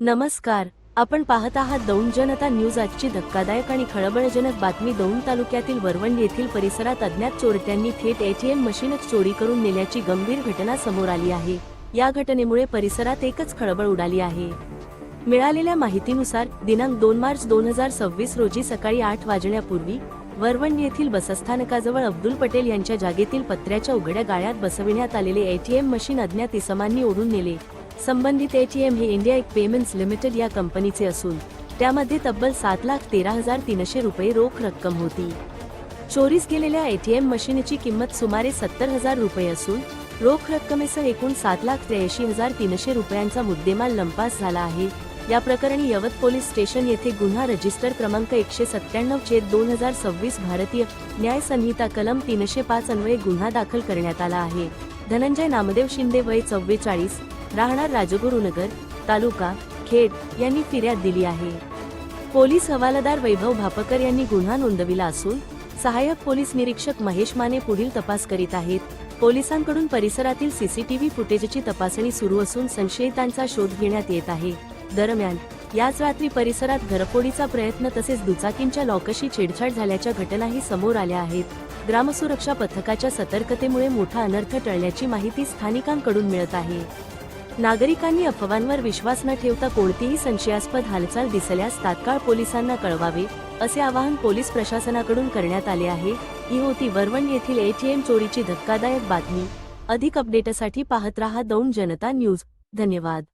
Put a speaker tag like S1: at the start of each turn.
S1: नमस्कार, आपण पाहत आहात दौंड जनता न्यूज। आजची धक्कादायक आणि खळबळजनक बातमी। दौंड तालुक्यातील वरवंड येथील परिसरात अज्ञात चोरट्यांनी थेट एटीएम मशीनच चोरी करून नेल्याची गंभीर घटना समोर आली आहे। या घटनेमुळे परिसरात एकच खळबळ उडाली आहे। मिळालेल्या माहितीनुसार दिनांक 2 मार्च 2026 रोजी सकाळी 8 वाजण्यापूर्वी वरवंड येथील बसस्थानकाजवळ अब्दुल पटेल यांच्या जागेतील पत्र्याच्या उघड्या गाळ्यात बसविण्यात आलेले एटीएम मशीन अज्ञात इसमांनी ओढून नेले। संबंधित एटीएम हे इंडिया एक पेमेंट्स लिमिटेड या कंपनीचे असून त्यामध्ये तब्बल 7,13,300 रुपये रोख रक्कम होती। चोरीस गेलेल्या एटीएम मशीनची किंमत सुमारे 70,000 रुपये असून रोख रक्कमेसह एकूण 7,83,300 रुपयांचा मुद्देमाल लंपास झाला आहे। या प्रकरणी यवत पोलीस स्टेशन येथे गुन्हा रजिस्टर क्रमांक 197/2026 भारतीय न्याय संहिता कलम 305 अन्वये गुन्हा दाखल करण्यात आला आहे। धनंजय नामदेव शिंदे वय 44, राहणार राजगुरुनगर, तालुका खेड यांनी फिर्याद दिली आहे। पोलीस हवालदार वैभव भापकर यांनी गुन्हा नोंदविला असून सहाय्यक पोलीस निरीक्षक महेश माने पुढील तपास करीत आहेत। पोलिसांकडून परिसरातील सीसीटीव्ही फुटेजची तपासणी सुरू असून संशयितांचा शोध घेण्यात येत आहे। दरम्यान याच रात्री परिसरात घरफोडीचा प्रयत्न तसेच दुचाकींच्या लॉकशी छेडछाड झाल्याच्या घटनाही समोर आल्या आहेत। ग्रामसुरक्षा पथकाच्या सतर्कतेमुळे मोठा अनर्थ टळल्याची माहिती स्थानिकांकडून मिळत आहे। नागरिकांनी अफवांवर विश्वास न ठेवता कोणतीही संशयास्पद हालचाल दिसल्यास तात्काळ पोलिसांना कळवावे, असे आवाहन पोलीस प्रशासनाकडून करण्यात आले आहे। ही होती वरवंड येथील एटीएम चोरीची धक्कादायक बातमी। अधिक अपडेटसाठी पाहत रहा दौंड जनता न्यूज। धन्यवाद।